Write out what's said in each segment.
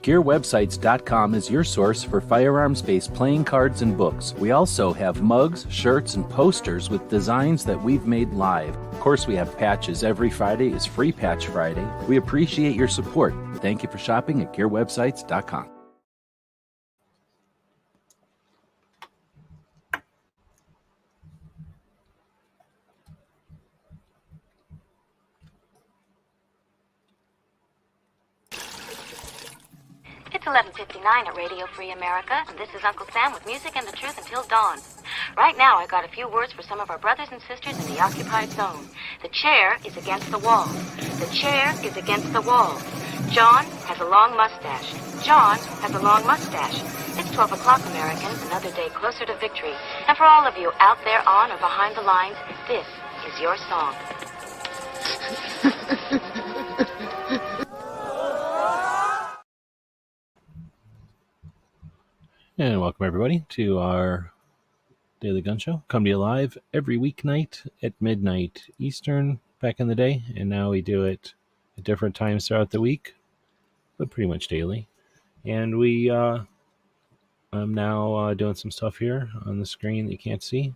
GearWebsites.com is your source for firearms-based playing cards and books. We also have mugs, shirts, and posters with designs that we've made live. Of course, we have patches. Every Friday is Free Patch Friday. We appreciate your support. Thank you for shopping at GearWebsites.com. It's 11:59 at Radio Free America, and this is Uncle Sam with music and the truth until dawn. Right now, I got a few words for some of our brothers and sisters in the occupied zone. The chair is against the wall. The chair is against the wall. John has a long mustache. John has a long mustache. It's 12 o'clock, Americans, another day closer to victory. And for all of you out there on or behind the lines, this is your song. And welcome everybody to our Daily Gun Show. Come to you live every weeknight at midnight Eastern back in the day, and now we do it at different times throughout the week, but pretty much daily. And I'm now doing some stuff here on the screen that you can't see,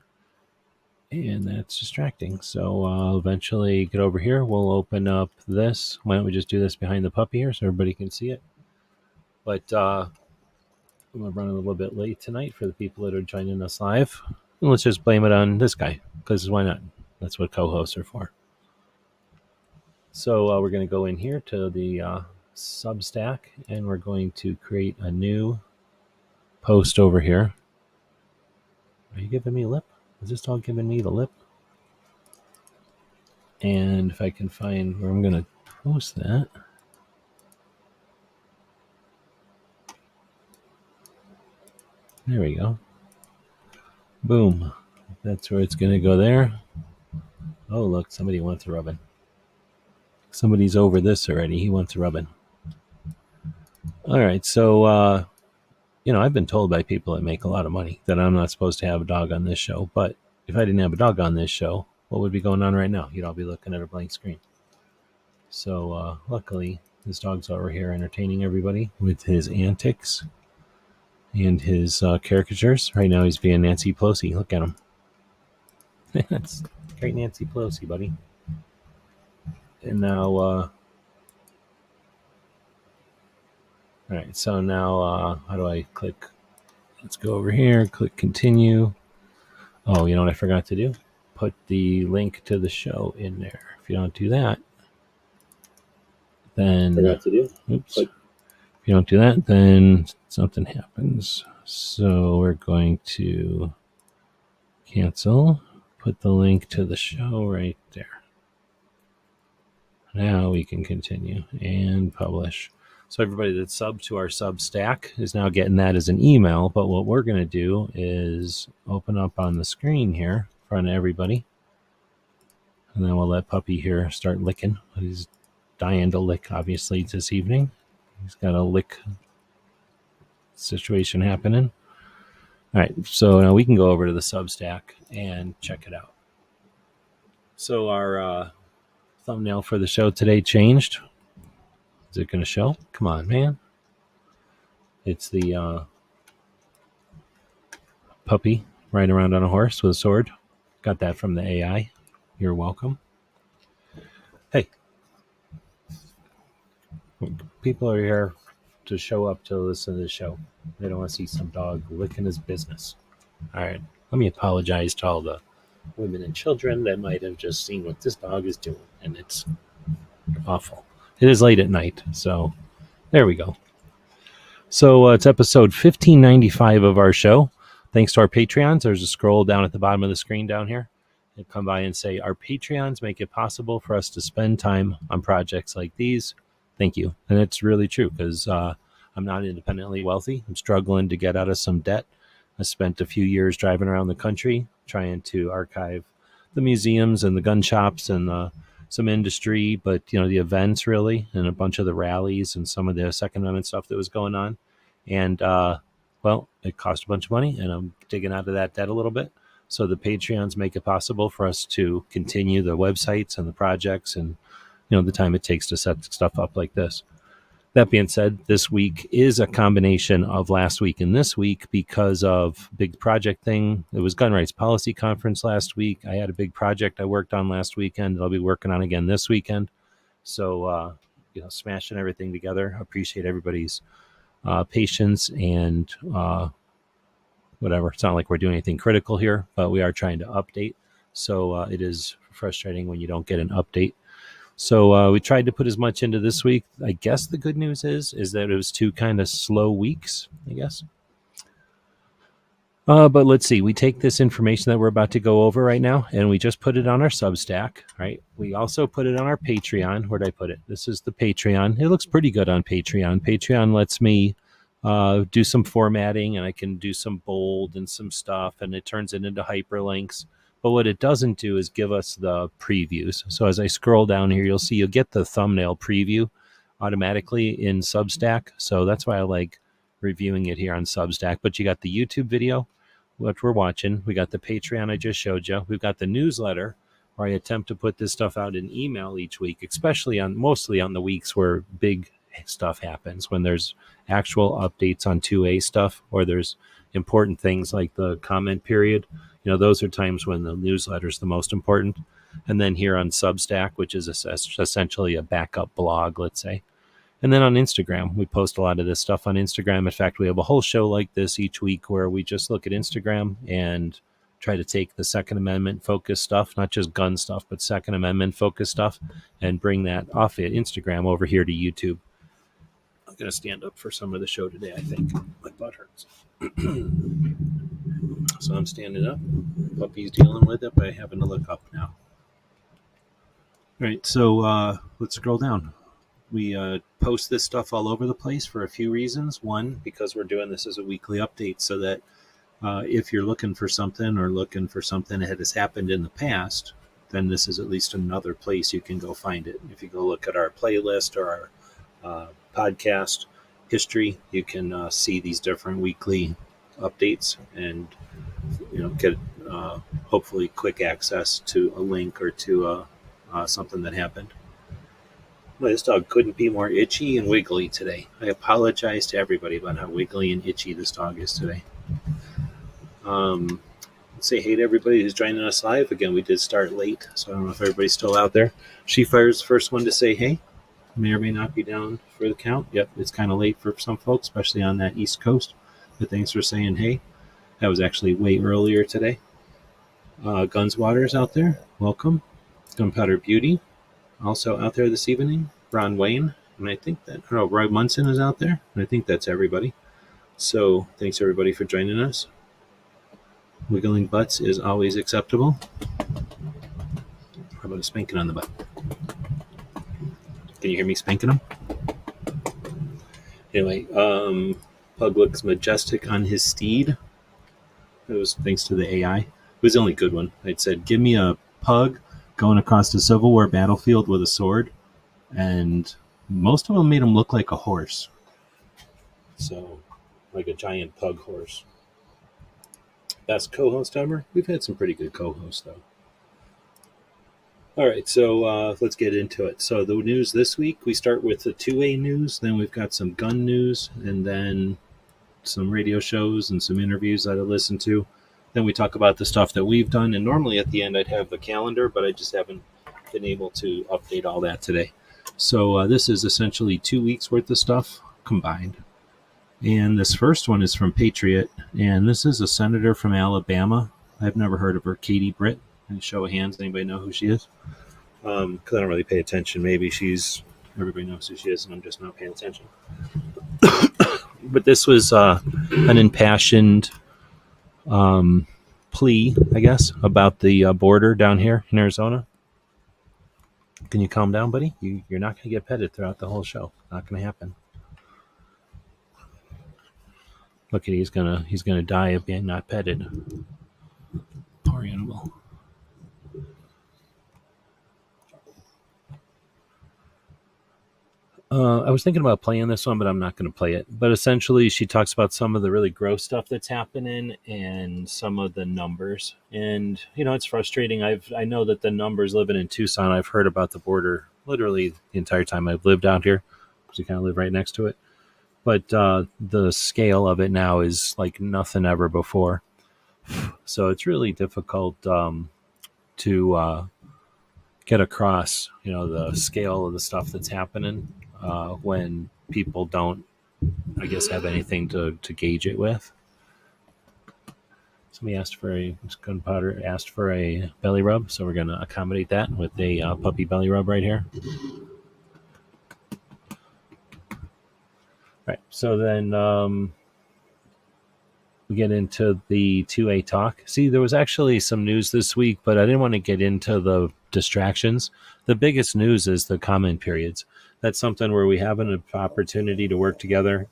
and that's distracting. So I'll eventually get over here. We'll open up this. Why don't we just do this behind the puppy here so everybody can see it? But I'm running a little bit late tonight for the people that are joining us live. And let's just blame it on this guy, because why not? That's what co-hosts are for. So we're going to go in here to the Substack, and we're going to create a new post over here. Are you giving me a lip? Is this dog giving me the lip? And if I can find where I'm going to post that. There we go. Boom. That's where it's going to go there. Oh, look, somebody wants a rubbing. Somebody's over this already. He wants a rubbing. All right, so, I've been told by people that make a lot of money that I'm not supposed to have a dog on this show. But if I didn't have a dog on this show, what would be going on right now? You'd all be looking at a blank screen. So, luckily, this dog's over here entertaining everybody with his antics and his caricatures. Right now he's being Nancy Pelosi. Look at him. That's great Nancy Pelosi, buddy. And now, all right, so now how do I click? Let's go over here, click continue. Oh, you know what I forgot to do? Put the link to the show in there. If you don't do that, then... Forgot to do? Oops. If you don't do that, then something happens. So we're going to cancel, put the link to the show right there. Now we can continue and publish. So everybody that's subbed to our Substack is now getting that as an email. But what we're going to do is open up on the screen here in front of everybody. And then we'll let Puppy here start licking. He's dying to lick, obviously, this evening. He's got a lick situation happening. All right, so now we can go over to the Substack and check it out. So our thumbnail for the show today changed. Is it going to show? Come on, man. It's the puppy riding around on a horse with a sword. Got that from the AI. You're welcome. Hey. People are here to show up to listen to the show. They don't want to see some dog licking his business. All right. Let me apologize to all the women and children that might have just seen what this dog is doing. And it's awful. It is late at night. So there we go. So it's episode 1595 of our show. Thanks to our Patreons. There's a scroll down at the bottom of the screen down here. And come by and say, our Patreons make it possible for us to spend time on projects like these. Thank you. And it's really true because I'm not independently wealthy. I'm struggling to get out of some debt. I spent a few years driving around the country trying to archive the museums and the gun shops and some industry, but the events really, and a bunch of the rallies and some of the Second Amendment stuff that was going on. And it cost a bunch of money, and I'm digging out of that debt a little bit. So the Patreons make it possible for us to continue the websites and the projects and the time it takes to set stuff up like this. That being said, this week is a combination of last week and this week because of big project thing. It was Gun Rights Policy Conference last week. I had a big project I worked on last weekend. I'll be working on again this weekend. So, smashing everything together. Appreciate everybody's patience and whatever. It's not like we're doing anything critical here, but we are trying to update. So it is frustrating when you don't get an update. So we tried to put as much into this week. I guess the good news is that it was 2 kind of slow weeks, I guess. But let's see. We take this information that we're about to go over right now, and we just put it on our Substack, right? We also put it on our Patreon. Where'd I put it? This is the Patreon. It looks pretty good on Patreon. Patreon lets me do some formatting, and I can do some bold and some stuff, and it turns it into hyperlinks. But what it doesn't do is give us the previews. So as I scroll down here, you'll get the thumbnail preview automatically in Substack. So that's why I like reviewing it here on Substack. But you got the YouTube video, what we're watching. We got the Patreon I just showed you. We've got the newsletter where I attempt to put this stuff out in email each week, especially mostly on the weeks where big stuff happens, when there's actual updates on 2A stuff, or there's important things like the comment period. Those are times when the newsletter is the most important. And then here on Substack, which is essentially a backup blog, let's say. And then on Instagram, we post a lot of this stuff on Instagram. In fact, we have a whole show like this each week where we just look at Instagram and try to take the Second Amendment focused stuff, not just gun stuff, but Second Amendment focused stuff, and bring that off of Instagram over here to YouTube. I'm going to stand up for some of the show today, I think. My butt hurts. So I'm standing up. Puppy's dealing with it by having to look up now. All right, so let's scroll down. We post this stuff all over the place for a few reasons. One, because we're doing this as a weekly update, so that if you're looking for something that has happened in the past, then this is at least another place you can go find it. If you go look at our playlist or our podcast history, you can see these different weekly updates and get hopefully quick access to a link or to something that happened. Well, this dog couldn't be more itchy and wiggly today. I apologize to everybody about how wiggly and itchy this dog is today. Let's say hey to everybody who's joining us live. Again, we did start late, so I don't know if everybody's still out there. She-Fire's the first one to say hey. May or may not be down for the count. Yep, it's kind of late for some folks, especially on that East Coast. But thanks for saying hey. That was actually way earlier today. Guns Waters out there, welcome. Gunpowder Beauty, also out there this evening. Ron Wayne, and Roy Munson is out there, and I think that's everybody. So thanks everybody for joining us. Wiggling butts is always acceptable. How about a spanking on the butt? Can you hear me spanking them? Anyway, Pug looks majestic on his steed. It was thanks to the AI. It was the only good one. I'd said, give me a pug going across the Civil War battlefield with a sword. And most of them made him look like a horse. So, like a giant pug horse. Best co-host ever? We've had some pretty good co-hosts, though. All right, so let's get into it. So the news this week, we start with the 2A news. Then we've got some gun news, and then some radio shows and some interviews that I listened to. Then we talk about the stuff that we've done. And normally at the end, I'd have the calendar, but I just haven't been able to update all that today. So this is essentially 2 weeks worth of stuff combined. And this first one is from Patriot. And this is a senator from Alabama. I've never heard of her, Katie Britt. Any show of hands, anybody know who she is? Because I don't really pay attention. Maybe everybody knows who she is, and I'm just not paying attention. But this was an impassioned plea, I guess, about the border down here in Arizona. Can you calm down, buddy? You're not going to get petted throughout the whole show. Not going to happen. Look at he's gonna die of being not petted. Poor animal. I was thinking about playing this one, but I'm not going to play it. But essentially, she talks about some of the really gross stuff that's happening and some of the numbers. And, it's frustrating. I know that the numbers living in Tucson, I've heard about the border literally the entire time I've lived out here. because we kind of live right next to it. But the scale of it now is like nothing ever before. So it's really difficult to get across, the scale of the stuff that's happening when people don't, I guess, have anything to gauge it with. Somebody Gunpowder asked for a belly rub, so we're going to accommodate that with a puppy belly rub right here. Right, so then we get into the 2A talk. See, there was actually some news this week, but I didn't want to get into the distractions. The biggest news is the comment periods. That's something where we have an opportunity to work together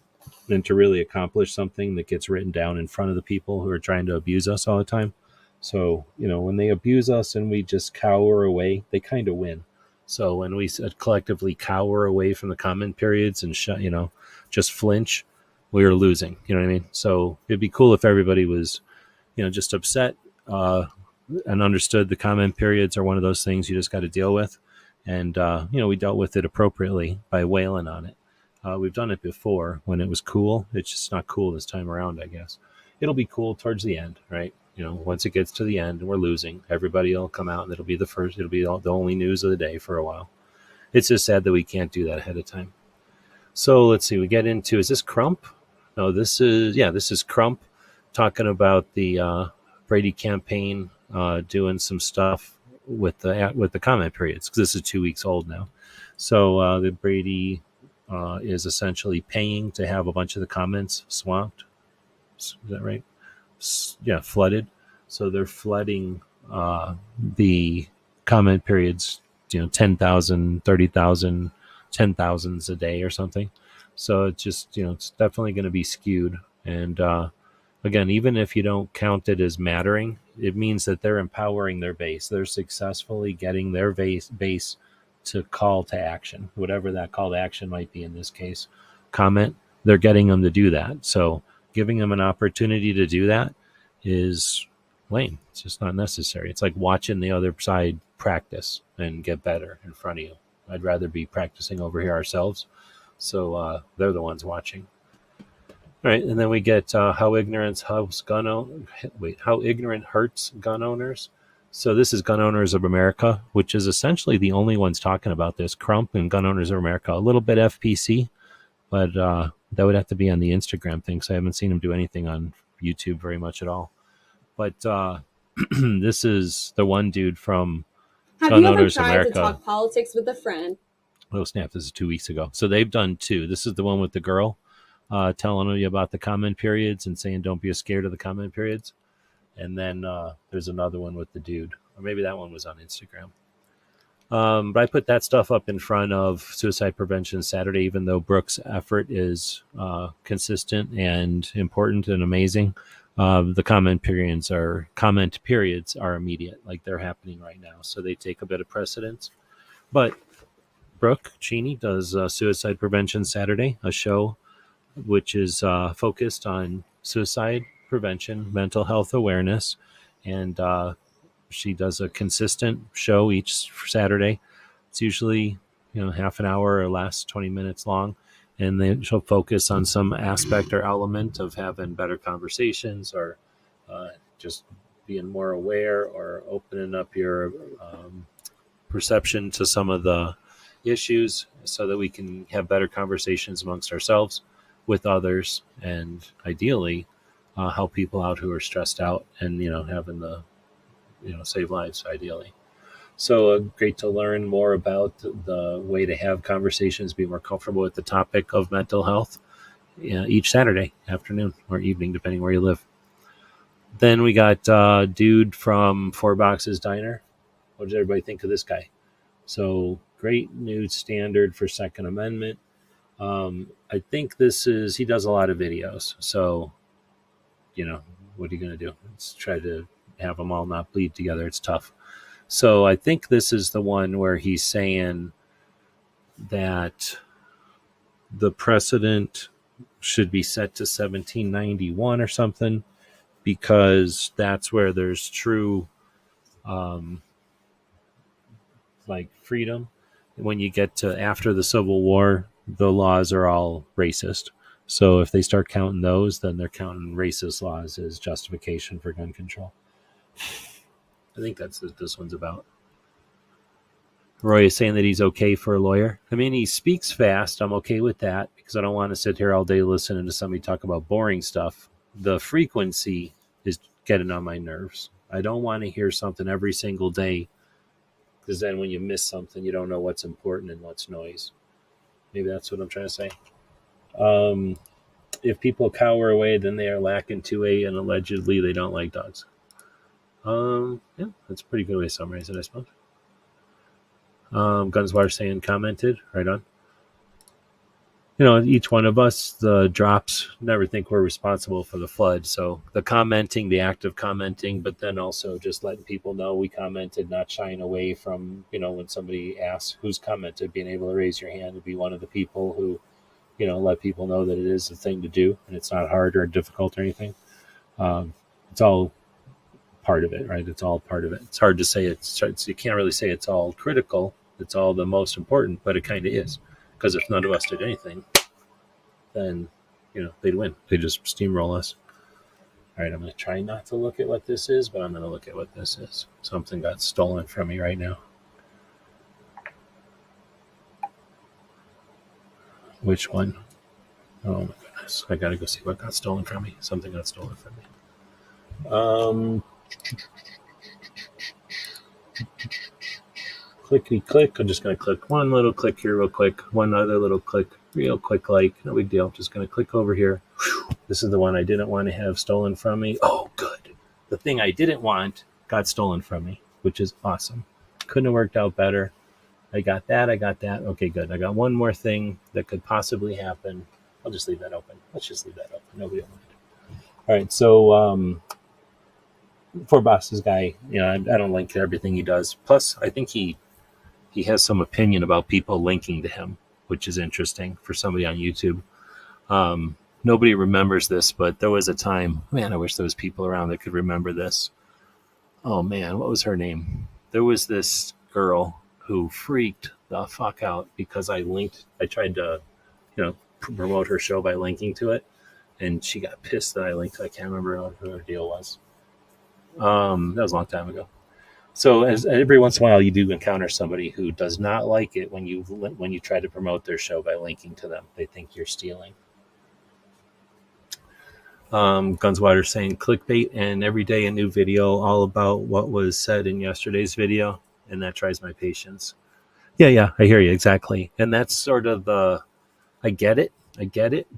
and to really accomplish something that gets written down in front of the people who are trying to abuse us all the time. So, when they abuse us and we just cower away, they kind of win. So when we collectively cower away from the comment periods and just flinch, we are losing. You know what I mean? So it'd be cool if everybody was, just upset and understood the comment periods are one of those things you just got to deal with. And, we dealt with it appropriately by wailing on it. We've done it before when it was cool. It's just not cool this time around, I guess. It'll be cool towards the end, right? Once it gets to the end and we're losing, everybody will come out and it'll be the only news of the day for a while. It's just sad that we can't do that ahead of time. So let's see, we get into, is this Crump? No, this is Crump talking about the Brady campaign doing some stuff with the comment periods, because this is 2 weeks old now. So the Brady is essentially paying to have a bunch of the comments swamped. Is that right? Yeah, flooded. So they're flooding the comment periods, 10,000, 30,000, 10,000s a day or something. So it's just, it's definitely going to be skewed. And again, even if you don't count it as mattering, it means that they're empowering their base. They're successfully getting their base to call to action, whatever that call to action might be in this case. Comment, they're getting them to do that. So giving them an opportunity to do that is lame. It's just not necessary. It's like watching the other side practice and get better in front of you. I'd rather be practicing over here ourselves. So they're the ones watching. All right, and then we get how ignorant hurts gun owners. So this is Gun Owners of America, which is essentially the only ones talking about this. Crump and Gun Owners of America, a little bit FPC, but that would have to be on the Instagram thing, so I haven't seen him do anything on YouTube very much at all. But this is the one dude from Gun Owners America. Have you ever tried to talk politics with a friend? Oh, snap, this is 2 weeks ago. So they've done two. This is the one with the girl telling you about the comment periods and saying don't be scared of the comment periods. And then there's another one with the dude. Or maybe that one was on Instagram. But I put that stuff up in front of Suicide Prevention Saturday, even though Brooke's effort is consistent and important and amazing. The comment periods are immediate, like they're happening right now. So they take a bit of precedence. But Brooke Cheney does Suicide Prevention Saturday, a show which is focused on suicide prevention, mental health awareness, and she does a consistent show each Saturday. It's usually half an hour or less, 20 minutes long, and then she'll focus on some aspect or element of having better conversations or just being more aware or opening up your perception to some of the issues so that we can have better conversations amongst ourselves, with others, and ideally help people out who are stressed out and having the save lives ideally. So great to learn more about the way to have conversations, be more comfortable with the topic of mental health each Saturday afternoon or evening, depending where you live. Then we got dude from Four Boxes Diner. What does everybody think of this guy? So great new standard for Second Amendment. I think he does a lot of videos. So, what are you going to do? Let's try to have them all not bleed together. It's tough. So I think this is the one where he's saying that the precedent should be set to 1791 or something, because that's where there's true freedom. When you get to after the Civil War, the laws are all racist. So if they start counting those, then they're counting racist laws as justification for gun control. I think that's what this one's about. Roy is saying that he's okay for a lawyer. I mean, he speaks fast. I'm okay with that because I don't want to sit here all day listening to somebody talk about boring stuff. The frequency is getting on my nerves. I don't want to hear something every single day because then when you miss something, you don't know what's important and what's noise. Maybe that's what I'm trying to say. If people cower away, then they are lacking 2A and allegedly they don't like dogs. Yeah, that's a pretty good way to summarize it, I suppose. Gunswater saying commented, right on. You know, each one of us, the drops, never think we're responsible for the flood. So the commenting, the act of commenting, but then also just letting people know we commented, not shying away from, you know, when somebody asks who's commented, being able to raise your hand and be one of the people who, you know, let people know that it is a thing to do and it's not hard or difficult or anything. It's all part of it, right? It's all part of it. It's hard to say you can't really say it's all critical. It's all the most important, but it kind of is. Because if none of us did anything, then, you know, they'd win. They just steamroll us. All right, I'm going to try not to look at what this is, but I'm going to look at what this is. Something got stolen from me right now. Which one? Oh my goodness. I got to go see what got stolen from me. Something got stolen from me. Clickety click. I'm just going to click one little click here real quick. One other little click. Real quick like. No big deal. I'm just going to click over here. Whew. This is the one I didn't want to have stolen from me. Oh, good. The thing I didn't want got stolen from me, which is awesome. Couldn't have worked out better. I got that. Okay, good. I got one more thing that could possibly happen. I'll just leave that open. Let's just leave that open. Nobody will mind. All right, so for Boss's guy, you know, I don't link to everything he does. Plus, I think he has some opinion about people linking to him, which is interesting for somebody on YouTube. Nobody remembers this, but there was a time, man, I wish there was people around that could remember this. Oh, man, what was her name? There was this girl who freaked the fuck out because I tried to, you know, promote her show by linking to it, and she got pissed that I linked. I can't remember what her deal was. That was a long time ago. So as every once in a while, you do encounter somebody who does not like it when you try to promote their show by linking to them. They think you're stealing. Gunswater saying clickbait and every day a new video all about what was said in yesterday's video, and that tries my patience. Yeah, I hear you exactly, and that's sort of I get it.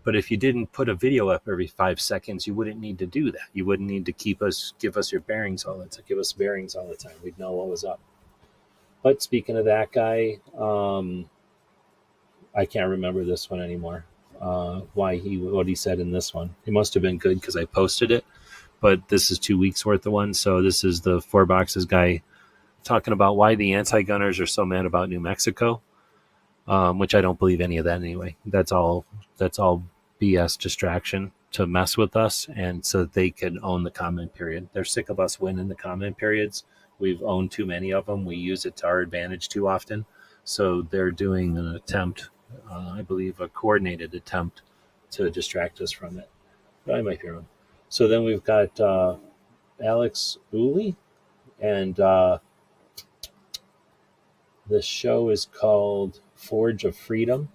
But if you didn't put a video up every 5 seconds, you wouldn't need to do that. You wouldn't need to give us your bearings all the time. Give us bearings all the time. We'd know what was up. But speaking of that guy, I can't remember this one anymore. What he said in this one. It must have been good because I posted it. But this is 2 weeks worth of one. So this is the 4 boxes guy talking about why the anti-gunners are so mad about New Mexico. Which I don't believe any of that anyway. That's all BS distraction to mess with us and so that they can own the comment period. They're sick of us winning the comment periods. We've owned too many of them. We use it to our advantage too often. So they're doing an attempt, I believe a coordinated attempt to distract us from it. But I might be wrong. So then we've got Alex Uli, and the show is called Forge of Freedom,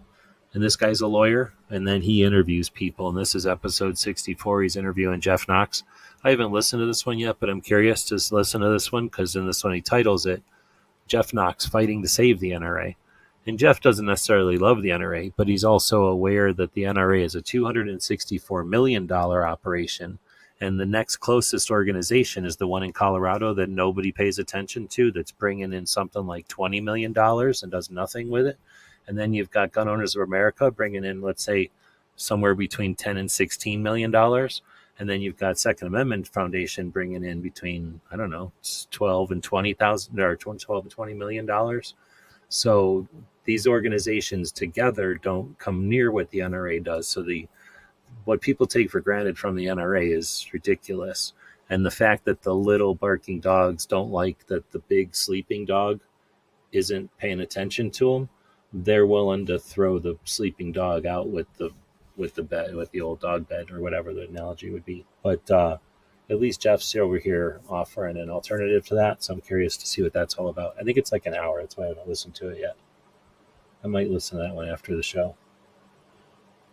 and this guy's a lawyer, and then he interviews people, and this is episode 64. He's interviewing Jeff Knox. I haven't listened to this one yet, but I'm curious to listen to this one because in this one he titles it Jeff Knox Fighting to Save the NRA. And Jeff doesn't necessarily love the NRA, but he's also aware that the NRA is a $264 million operation, and the next closest organization is the one in Colorado that nobody pays attention to, that's bringing in something like $20 million and does nothing with it. And then you've got Gun Owners of America bringing in, let's say, somewhere between $10 and $16 million. And then you've got Second Amendment Foundation bringing in between, I don't know, 12 and 20,000 or 12 and $20 million. So these organizations together don't come near what the NRA does. So what people take for granted from the NRA is ridiculous. And the fact that the little barking dogs don't like that the big sleeping dog isn't paying attention to them they're willing to throw the sleeping dog out with the bed, with the old dog bed, or whatever the analogy would be. But at least Jeff's over here offering an alternative to that, so I'm curious to see what that's all about. I think it's like an hour. That's why I haven't listened to it yet. I might listen to that one after the show.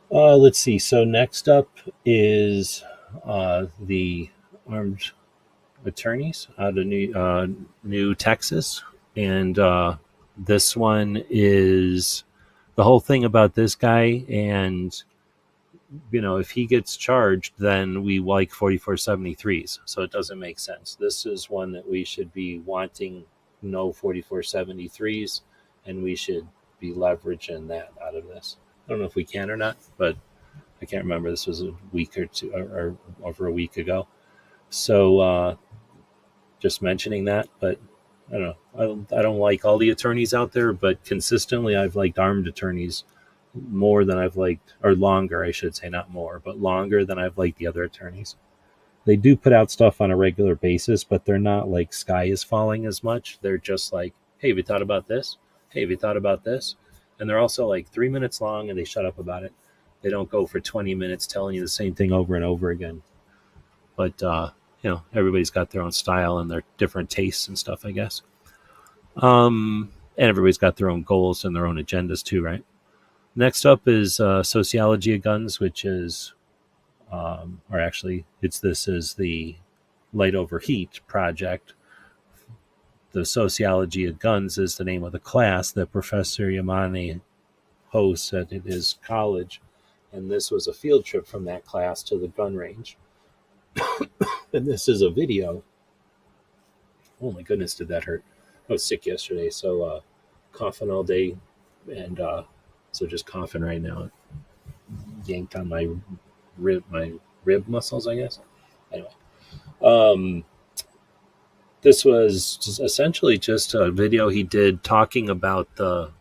Let's see. So next up is the armed attorneys out of New Texas, and this one is the whole thing about this guy. And if he gets charged, then we like 4473s, so it doesn't make sense. This is one that we should be wanting no 4473s, and we should be leveraging that out of this. I don't know if we can or not, but I can't remember. This was a week or two, or over a week ago. So just mentioning that, but I don't know. I don't like all the attorneys out there, but consistently I've liked armed attorneys more than I've liked, or longer, I should say, not more, but longer than I've liked the other attorneys. They do put out stuff on a regular basis, but they're not like sky is falling as much. They're just like, hey, have you thought about this? Hey, have you thought about this? And they're also like 3 minutes long, and they shut up about it. They don't go for 20 minutes telling you the same thing over and over again. But, everybody's got their own style and their different tastes and stuff, I guess. And everybody's got their own goals and their own agendas too, right? Next up is Sociology of Guns, which is, this is the Light Over Heat project. The Sociology of Guns is the name of the class that Professor Yamane hosts at his college. And this was a field trip from that class to the gun range. And this is a video. Oh my goodness, did that hurt? I was sick yesterday, so coughing all day, and so just coughing right now. Yanked on my rib muscles, I guess. Anyway, this was essentially just a video he did talking about the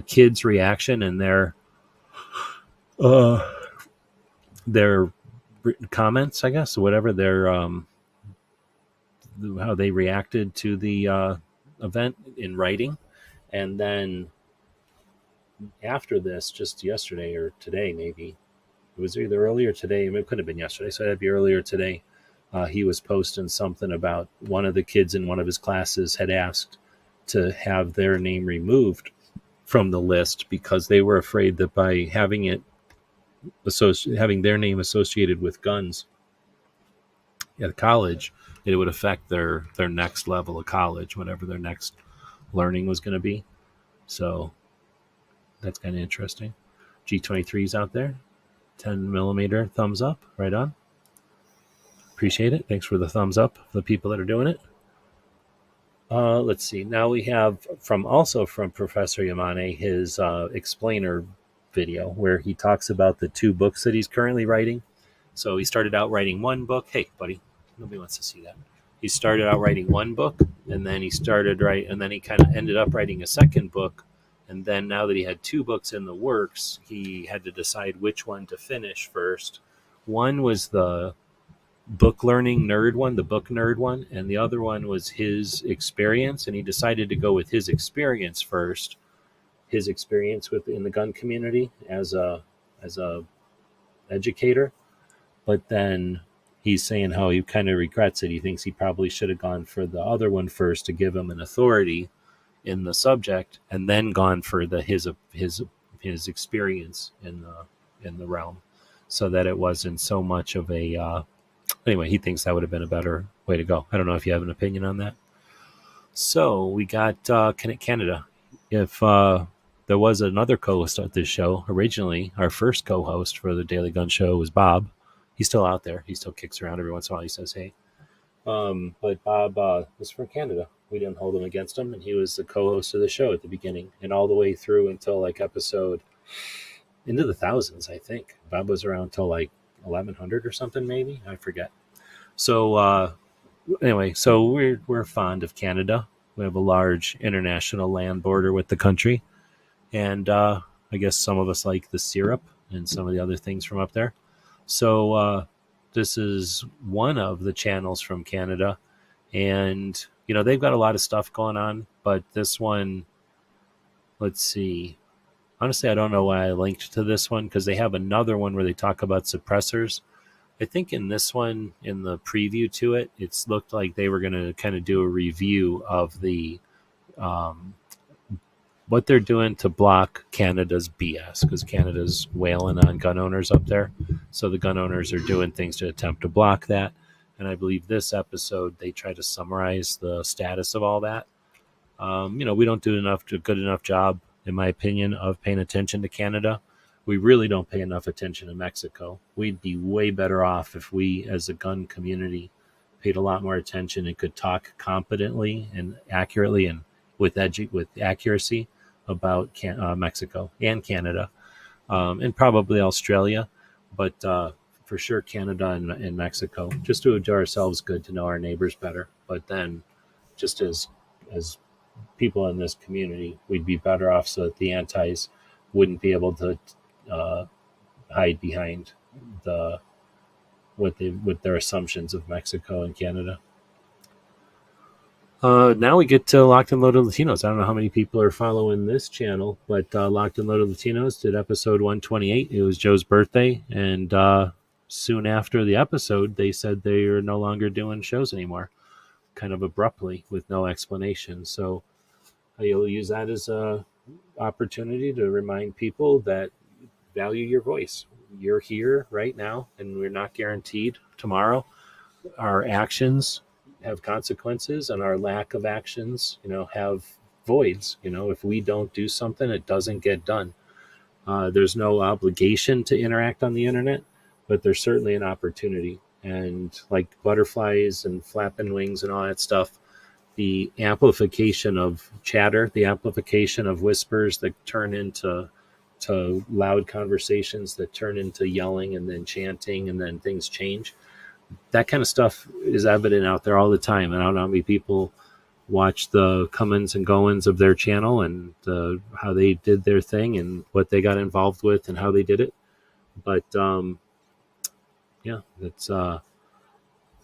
kids' reaction and their comments, I guess, or whatever, their how they reacted to the event in writing. And then after this, just yesterday or today, maybe it was either earlier today, it could have been yesterday, so it'd be earlier today, he was posting something about one of the kids in one of his classes had asked to have their name removed from the list because they were afraid that by having their name associated with guns at college, it would affect their next level of college, whatever their next learning was going to be. So that's kind of interesting. G23's out there. 10 millimeter thumbs up. Right on. Appreciate it. Thanks for the thumbs up for the people that are doing it. Let's see. Now we have from Professor Yamane, his explainer video where he talks about the 2 books that he's currently writing. So he started out writing one book. Hey, buddy, nobody wants to see that. He started out writing one book, and then he kind of ended up writing a second book. And then now that he had 2 books in the works, he had to decide which one to finish first. One was the book learning nerd one, the book nerd one, and the other one was his experience. And he decided to go with his experience first, his experience within the gun community as a educator. But then he's saying how he kind of regrets it. He thinks he probably should have gone for the other one first to give him an authority in the subject, and then gone for his experience in the realm, so that it wasn't so much of a. Anyway, he thinks that would have been a better way to go. I don't know if you have an opinion on that. So we got Canada. If there was another co-host at this show originally, our first co-host for the Daily Gun Show was Bob. He's still out there. He still kicks around every once in a while. He says, hey. But Bob was from Canada. We didn't hold him against him, and he was the co-host of the show at the beginning and all the way through until like episode into the thousands, I think. Bob was around till like 1100 or something, maybe. I forget. So anyway, so we're fond of Canada. We have a large international land border with the country, and I guess some of us like the syrup and some of the other things from up there. So this is one of the channels from Canada, and they've got a lot of stuff going on, but this one, let's see. Honestly, I don't know why I linked to this one, because they have another one where they talk about suppressors. I think in this one, in the preview to it, it's looked like they were going to kind of do a review of the what they're doing to block Canada's BS, because Canada's wailing on gun owners up there. So the gun owners are doing things to attempt to block that. And I believe this episode, they try to summarize the status of all that. We don't do a good enough job, in my opinion, of paying attention to Canada. We really don't pay enough attention to Mexico. We'd be way better off if we, as a gun community, paid a lot more attention and could talk competently and accurately and with accuracy about Mexico and Canada, and probably Australia, but for sure Canada and Mexico, just to do ourselves good, to know our neighbors better. But then, just as people in this community, we'd be better off so that the antis wouldn't be able to hide behind with their assumptions of Mexico and Canada. Now we get to Locked and Loaded Latinos. I don't know how many people are following this channel, but Locked and Loaded Latinos did episode 128. It was Joe's birthday, and soon after the episode, they said they are no longer doing shows anymore, kind of abruptly with no explanation. So you'll use that as a opportunity to remind people that value your voice. You're here right now, and we're not guaranteed tomorrow. Our actions have consequences, and our lack of actions, have voids. If we don't do something, it doesn't get done. There's no obligation to interact on the internet, but there's certainly an opportunity. And like butterflies and flapping wings and all that stuff, the amplification of chatter, the amplification of whispers that turn into loud conversations that turn into yelling and then chanting, and then things change. That kind of stuff is evident out there all the time. And I don't know how many people watch the comings and goings of their channel and how they did their thing and what they got involved with and how they did it. But that's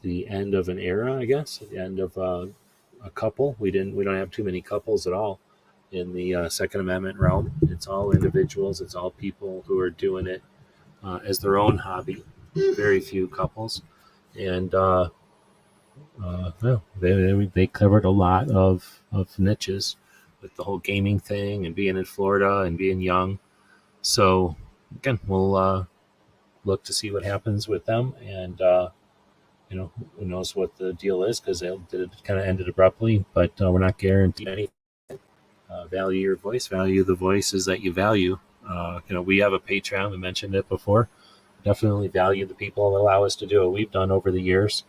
the end of an era, I guess. The end of a couple. We don't have too many couples at all in the Second Amendment realm. It's all individuals. It's all people who are doing it as their own hobby. Very few couples. And they covered a lot of niches with the whole gaming thing and being in Florida and being young. So again, we'll look to see what happens with them, and who knows what the deal is, because it kind of ended abruptly. But we're not guaranteed anything. Value your voice. Value the voices that you value. We have a Patreon. We mentioned it before. Definitely value the people that allow us to do what we've done over the years.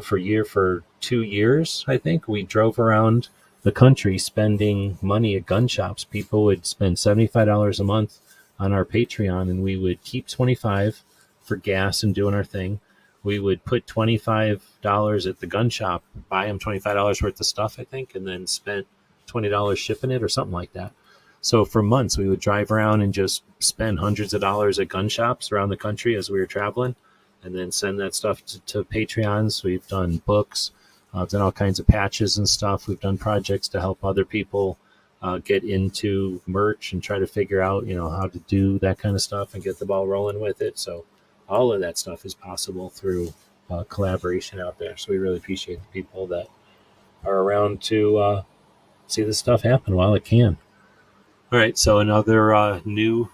For 2 years, I think, we drove around the country spending money at gun shops. People would spend $75 a month on our Patreon, and we would keep $25 for gas and doing our thing. We would put $25 at the gun shop, buy them $25 worth of stuff, I think, and then spent $20 shipping it or something like that. So for months, we would drive around and just spend hundreds of dollars at gun shops around the country as we were traveling, and then send that stuff to Patreons. We've done books, done all kinds of patches and stuff. We've done projects to help other people get into merch and try to figure out, how to do that kind of stuff and get the ball rolling with it. So all of that stuff is possible through collaboration out there. So we really appreciate the people that are around to see this stuff happen while it can. All right, so another new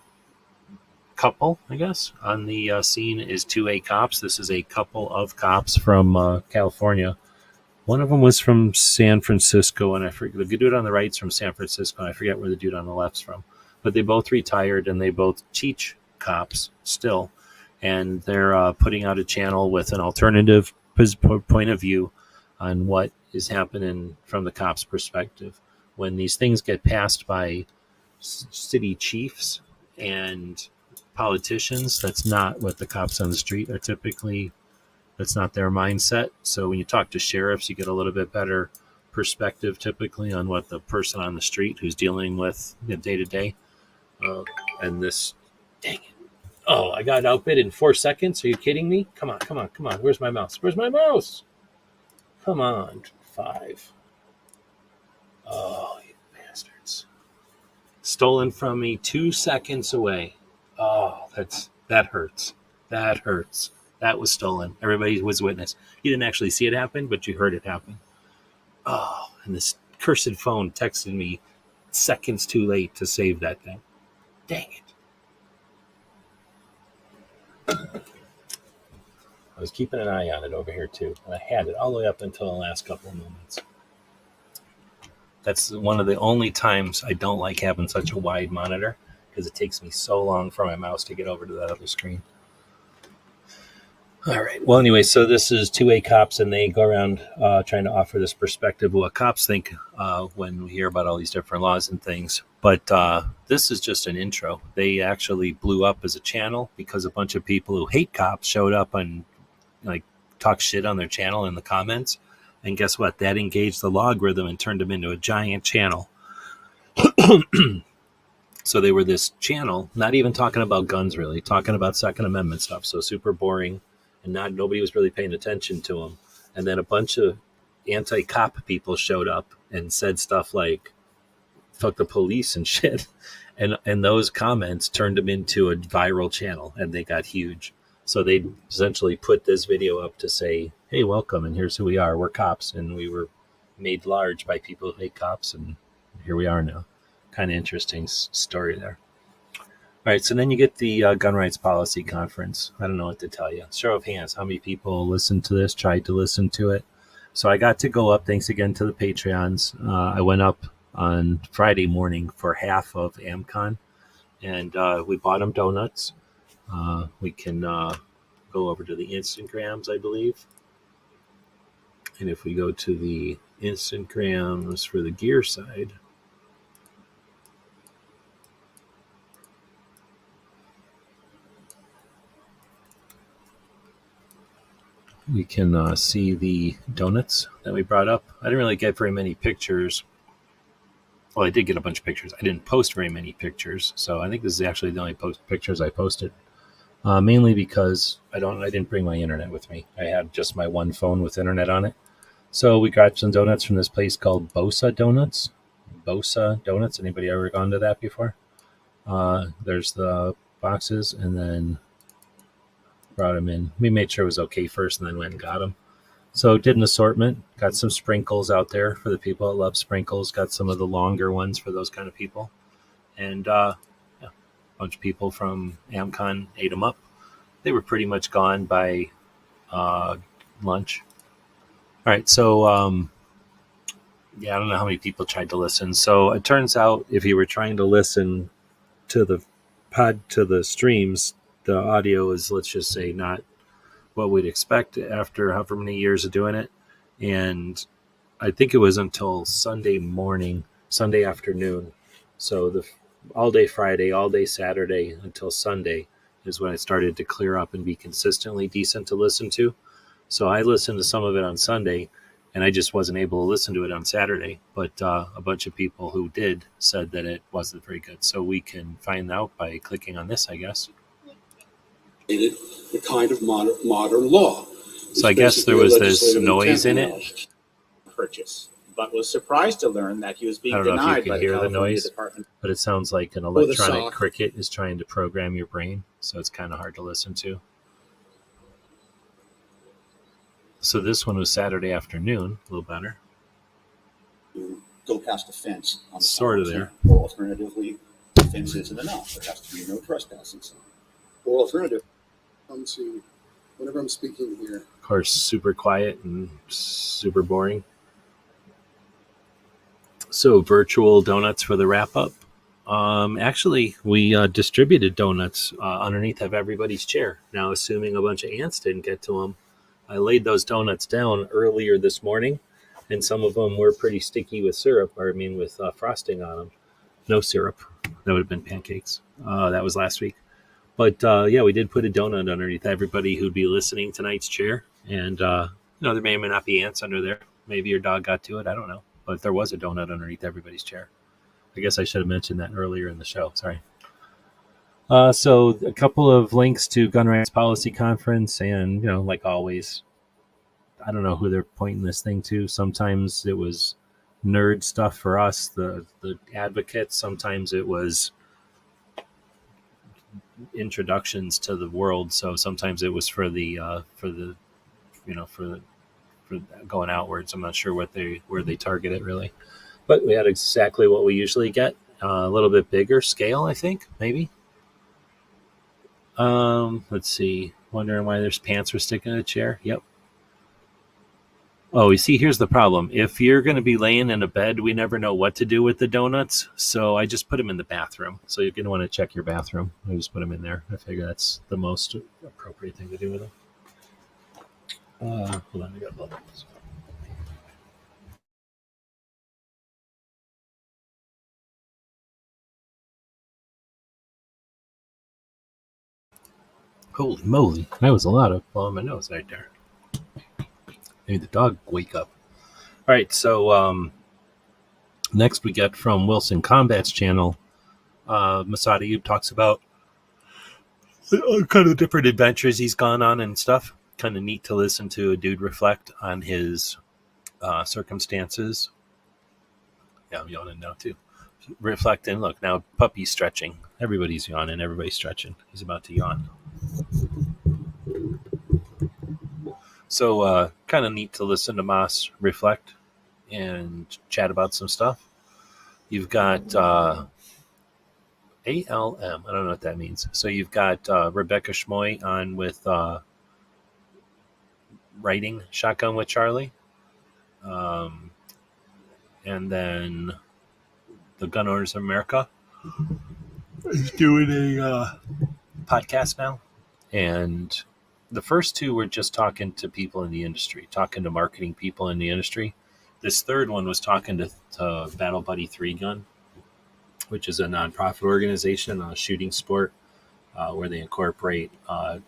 couple, I guess, on the scene is 2A Cops. This is a couple of cops from California. One of them was from San Francisco, and I forget, the dude on the right's from San Francisco, and I forget where the dude on the left's from. But they both retired, and they both teach cops still. And they're putting out a channel with an alternative point of view on what is happening from the cops' perspective. When these things get passed by city chiefs and politicians, that's not what the cops on the street are typically, that's not their mindset. So when you talk to sheriffs, you get a little bit better perspective typically on what the person on the street who's dealing with day to day. And this, dang it. Oh, I got outbid in 4 seconds. Are you kidding me? Come on. Where's my mouse? Come on, 5. Oh, you bastards. Stolen from me 2 seconds away. Oh, that hurts. That hurts. That was stolen. Everybody was witness. You didn't actually see it happen, but you heard it happen. Oh, and this cursed phone texted me seconds too late to save that thing. Dang it. I was keeping an eye on it over here too, and I had it all the way up until the last couple of moments. That's one of the only times I don't like having such a wide monitor, because it takes me so long for my mouse to get over to that other screen. All right. Well, anyway, so this is 2A cops, and they go around trying to offer this perspective of what cops think when we hear about all these different laws and things. But this is just an intro. They actually blew up as a channel because a bunch of people who hate cops showed up and talk shit on their channel in the comments. And guess what? That engaged the logarithm and turned them into a giant channel. So they were this channel, not even talking about guns, really, talking about Second Amendment stuff. So super boring. And nobody was really paying attention to them. And then a bunch of anti-cop people showed up and said stuff like, fuck the police and shit. And those comments turned them into a viral channel, and they got huge. So they essentially put this video up to say, hey, welcome, and here's who we are. We're cops, and we were made large by people who hate cops, and here we are now. Kind of interesting story there. All right, so then you get the Gun Rights Policy Conference. I don't know what to tell you. Show of hands, how many people listened to this, tried to listen to it? So I got to go up. Thanks again to the Patreons. I went up on Friday morning for half of AmCon, and we bought them donuts. We can go over to the Instagrams, I believe. And if we go to the Instagrams for the gear side, we can see the donuts that we brought up. I didn't really get very many pictures. Well, I did get a bunch of pictures. I didn't post very many pictures, so I think this is actually the only pictures I posted. Mainly because I didn't bring my internet with me. I had just my one phone with internet on it. So we got some donuts from this place called Bosa Donuts. Bosa Donuts. Anybody ever gone to that before? There's the boxes, and then brought them in. We made sure it was okay first, and then went and got them. So did an assortment. Got some sprinkles out there for the people that love sprinkles. Got some of the longer ones for those kind of people. And a bunch of people from AmCon ate them up. They were pretty much gone by lunch. All right, so I don't know how many people tried to listen. So it turns out if you were trying to listen to the streams, the audio is, let's just say, not what we'd expect after however many years of doing it. And I think it was until Sunday afternoon. So the all day Friday, all day Saturday until Sunday is when it started to clear up and be consistently decent to listen to. So I listened to some of it on Sunday, and I just wasn't able to listen to it on Saturday. But a bunch of people who did said that it wasn't very good. So we can find out by clicking on this, I guess. The kind of modern law. So I guess there was this noise in it. Purchase, but was surprised to learn that he was being denied by the I don't know if you can hear the noise, Department. but it sounds like an electronic cricket is trying to program your brain, so it's kind of hard to listen to. So this one was Saturday afternoon, a little better. Go past a fence. On the sort of there. Or alternatively, the fence isn't enough. There has to be no trespassing. Or alternative. Whenever I'm speaking here. Of course, super quiet and super boring. So virtual donuts for the wrap up. Actually, we distributed donuts underneath of everybody's chair. Now, assuming a bunch of ants didn't get to them, I laid those donuts down earlier this morning, and some of them were pretty sticky with with frosting on them. No syrup. That would have been pancakes. That was last week. But we did put a donut underneath everybody who'd be listening tonight's chair. And, there may or may not be ants under there. Maybe your dog got to it. I don't know. But there was a donut underneath everybody's chair. I guess I should have mentioned that earlier in the show. Sorry. So a couple of links to Gun Rights Policy Conference. And, like always, I don't know who they're pointing this thing to. Sometimes it was nerd stuff for us, the advocates. Sometimes it was introductions to the world. So sometimes it was for the for going outwards. I'm not sure where they target it really, but we had exactly what we usually get. A little bit bigger scale, I think, maybe. Let's see. Wondering why there's pants were sticking in a chair. Yep. Oh, you see, here's the problem. If you're going to be laying in a bed, we never know what to do with the donuts. So I just put them in the bathroom. So you're going to want to check your bathroom. I just put them in there. I figure that's the most appropriate thing to do with them. Hold on, I got bubbles. Holy moly, that was a lot of blowing my nose right there. Maybe the dog wake up. All right, so next we get from Wilson Combat's channel. Masada talks about kind of different adventures he's gone on and stuff. Kind of neat to listen to a dude reflect on his circumstances. Yeah, I'm yawning now too. Reflecting. Look, now puppy's stretching. Everybody's yawning. Everybody's stretching. He's about to yawn. So kind of neat to listen to Mas reflect and chat about some stuff. You've got ALM. I don't know what that means. So you've got Rebecca Schmoy on with writing Shotgun with Charlie. And then the Gun Owners of America is doing a podcast now. And the first two were just talking to people in the industry, talking to marketing people in the industry. This third one was talking to Battle Buddy 3 Gun, which is a nonprofit organization, a shooting sport, where they incorporate a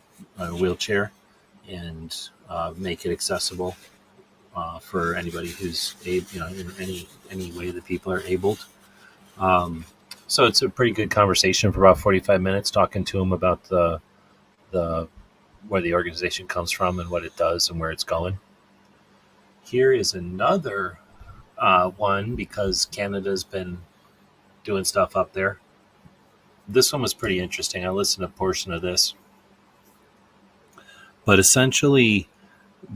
wheelchair and make it accessible for anybody who's able, in any way that people are abled. So it's a pretty good conversation for about 45 minutes, talking to them about the where the organization comes from and what it does and where it's going. Here is another one, because Canada's been doing stuff up there. This one was pretty interesting. I listened to a portion of this. But essentially,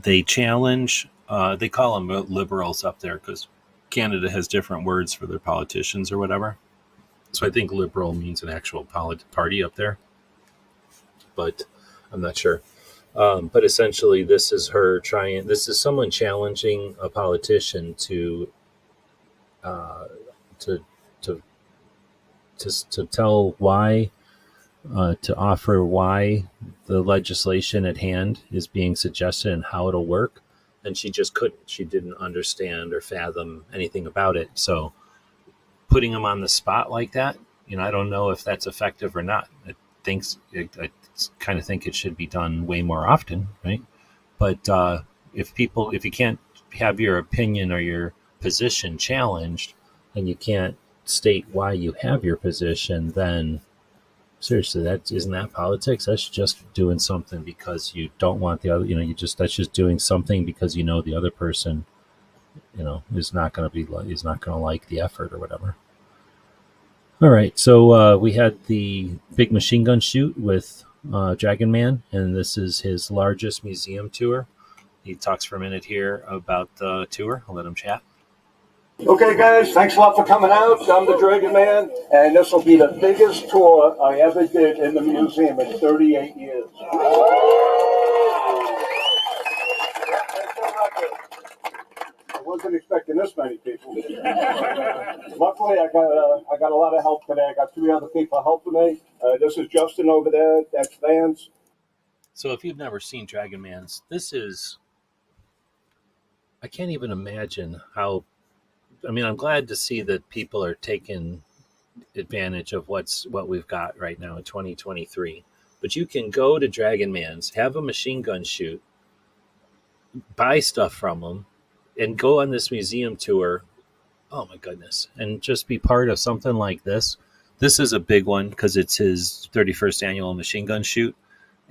they challenge, they call them liberals up there because Canada has different words for their politicians or whatever. So I think liberal means an actual party up there. But I'm not sure. But essentially, this is someone challenging a politician to tell why, to offer why the legislation at hand is being suggested and how it'll work. And she just couldn't. She didn't understand or fathom anything about it. So putting them on the spot like that, I don't know if that's effective or not. I kind of think it should be done way more often, right? But if you can't have your opinion or your position challenged, and you can't state why you have your position, then seriously, isn't that politics? That's just doing something because you don't want the other. That's just doing something because the other person, is not going to like the effort or whatever. All right, so we had the big machine gun shoot with Dragon Man, and this is his largest museum tour. He talks for a minute here about the tour. I'll let him chat. Okay, guys, thanks a lot for coming out. I'm the Dragon Man, and this will be the biggest tour I ever did in the museum in 38 years. I wasn't expecting this many people. Luckily, I got a lot of help today. I got 3 other people helping me. This is Justin over there. That's Vance. So if you've never seen Dragon Man's, I can't even imagine how. I'm glad to see that people are taking advantage of what we've got right now in 2023. But you can go to Dragon Man's, have a machine gun shoot, buy stuff from them, and go on this museum tour. Oh my goodness. And just be part of something like this. This is a big one because it's his 31st annual machine gun shoot.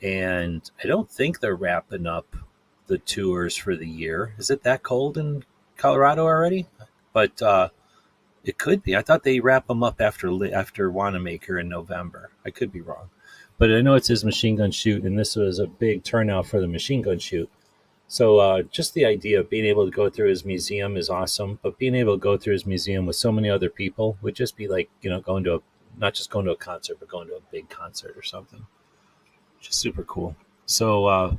And I don't think they're wrapping up the tours for the year. Is it that cold in Colorado already? but it could be. I thought they wrap them up after Wanamaker in November. I could be wrong, but I know it says machine gun shoot, and this was a big turnout for the machine gun shoot. So just the idea of being able to go through his museum is awesome, but being able to go through his museum with so many other people would just be like, going to not just going to a concert, but going to a big concert or something. Just super cool. So,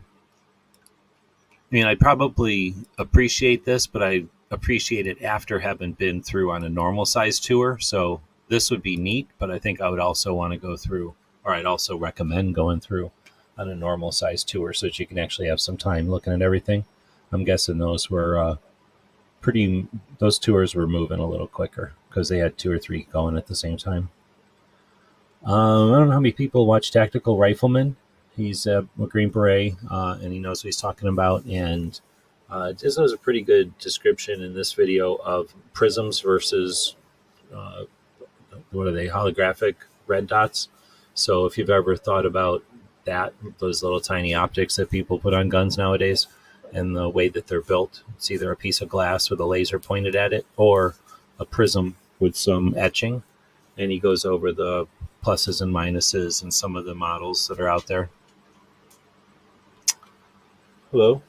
I probably appreciate this, but I appreciate it after having been through on a normal size tour. So this would be neat, but I think I would also want to go through, or I'd also recommend going through on a normal size tour so that you can actually have some time looking at everything. I'm guessing those were those tours were moving a little quicker because they had 2 or 3 going at the same time. I don't know how many people watch Tactical Rifleman. He's a Green Beret, and he knows what he's talking about. And this was a pretty good description in this video of prisms versus, what are they, holographic red dots. So if you've ever thought about those little tiny optics that people put on guns nowadays and the way that they're built, it's either a piece of glass with a laser pointed at it or a prism with some etching. And he goes over the pluses and minuses and some of the models that are out there. Hello.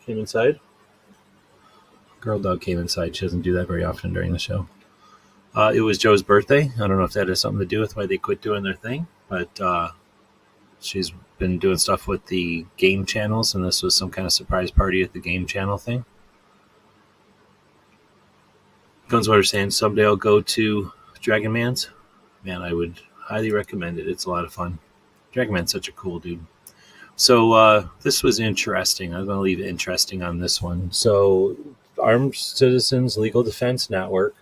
Came inside. Girl dog came inside. She doesn't do that very often during the show. It was Joe's birthday. I don't know if that has something to do with why they quit doing their thing, but she's been doing stuff with the game channels, and this was some kind of surprise party at the game channel thing. Gunswater saying someday I'll go to Dragon Man's. Man, I would highly recommend it. It's a lot of fun. Dragon Man's such a cool dude. So this was interesting. I'm going to leave it interesting on this one. So Armed Citizens Legal Defense Network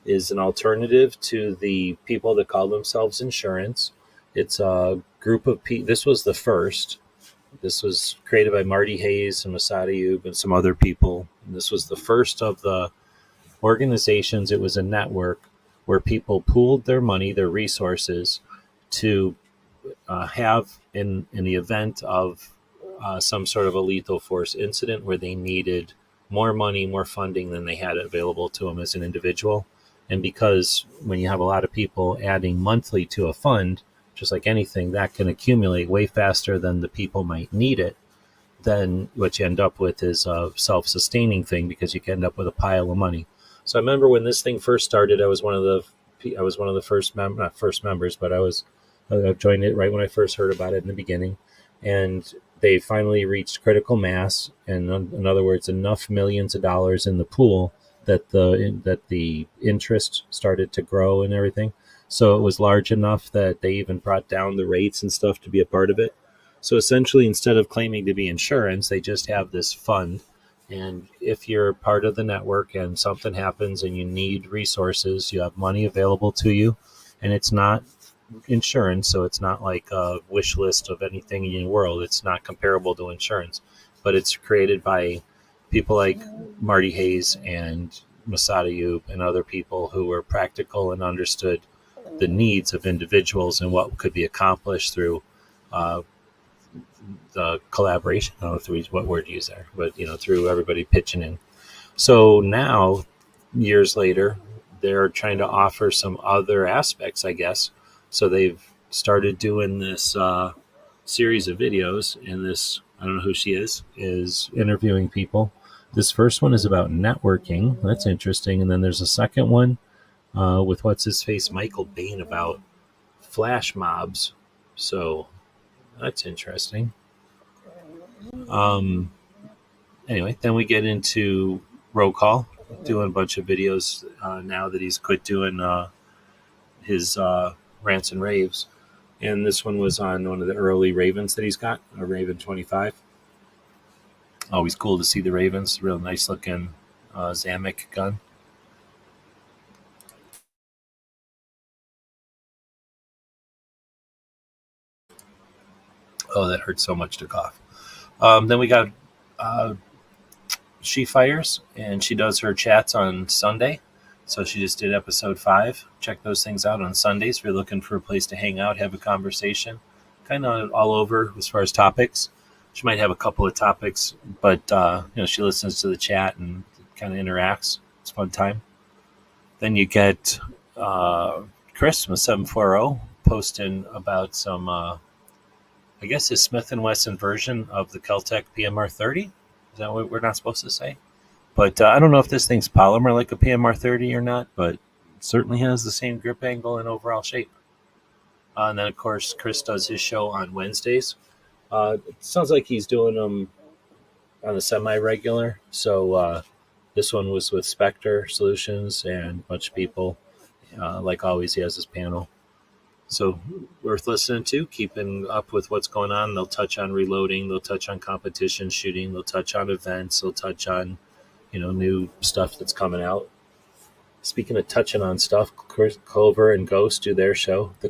is an alternative to the people that call themselves insurance. It's a group of people. This was the first. This was created by Marty Hayes and Masada Ayub and some other people. And this was the first of the organizations. It was a network where people pooled their money, their resources, to have in the event of some sort of a lethal force incident where they needed more money, more funding than they had available to them as an individual. And because when you have a lot of people adding monthly to a fund, just like anything, that can accumulate way faster than the people might need it, then what you end up with is a self-sustaining thing because you can end up with a pile of money. So I remember when this thing first started, I was one of the first not first members, but I joined it right when I first heard about it in the beginning. And they finally reached critical mass, and in other words, enough millions of dollars in the pool that the interest started to grow and everything. So it was large enough that they even brought down the rates and stuff to be a part of it. So essentially, instead of claiming to be insurance, they just have this fund. And if you're part of the network and something happens and you need resources, you have money available to you. And it's not insurance, so it's not like a wish list of anything in the world. It's not comparable to insurance. But it's created by people like Marty Hayes and Masada Ayub and other people who were practical and understood the needs of individuals and what could be accomplished through the collaboration. I don't know what word to use there, but through everybody pitching in. So now, years later, they're trying to offer some other aspects, I guess. So they've started doing this series of videos, and this, I don't know who she is interviewing people. This first one is about networking. That's interesting. And then there's a second one with what's-his-face, Michael Bain, about flash mobs. So that's interesting. Anyway, then we get into Roll Call, doing a bunch of videos now that he's quit doing his rants and raves. And this one was on one of the early Ravens that he's got, a Raven 25. Always cool to see the Ravens. Real nice looking Zamek gun. Oh, that hurts so much to cough. Then we got She Fires, and she does her chats on Sunday. So she just did episode 5. Check those things out on Sundays if you're looking for a place to hang out, have a conversation. Kind of all over as far as topics. She might have a couple of topics, but she listens to the chat and kind of interacts. It's a fun time. Then you get Chris from 740 posting about some, I guess, his Smith & Wesson version of the Keltec PMR30. Is that what we're not supposed to say? But I don't know if this thing's polymer like a PMR30 or not, but it certainly has the same grip angle and overall shape. And then, of course, Chris does his show on Wednesdays. It sounds like he's doing them on a semi-regular. So this one was with Spectre Solutions and a bunch of people. Like always, he has his panel. So worth listening to, keeping up with what's going on. They'll touch on reloading. They'll touch on competition shooting. They'll touch on events. They'll touch on, new stuff that's coming out. Speaking of touching on stuff, Clover and Ghost do their show. The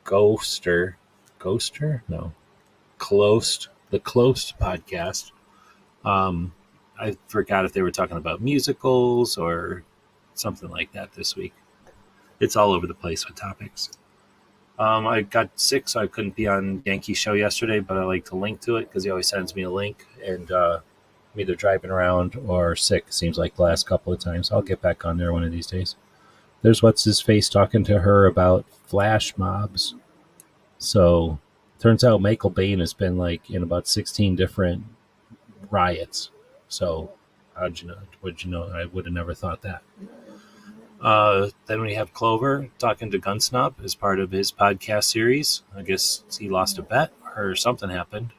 Closed podcast. I forgot if they were talking about musicals or something like that this week. It's all over the place with topics. I got sick, so I couldn't be on Yankee's show yesterday, but I like to link to it because he always sends me a link, and I'm either driving around or sick, seems like the last couple of times. I'll get back on there one of these days. There's What's-His-Face talking to her about flash mobs. So, turns out Michael Bain has been in about 16 different riots. So, how'd you know? Would you know? I would have never thought that. Then we have Clover talking to Gunsnob as part of his podcast series. I guess he lost a bet or something happened.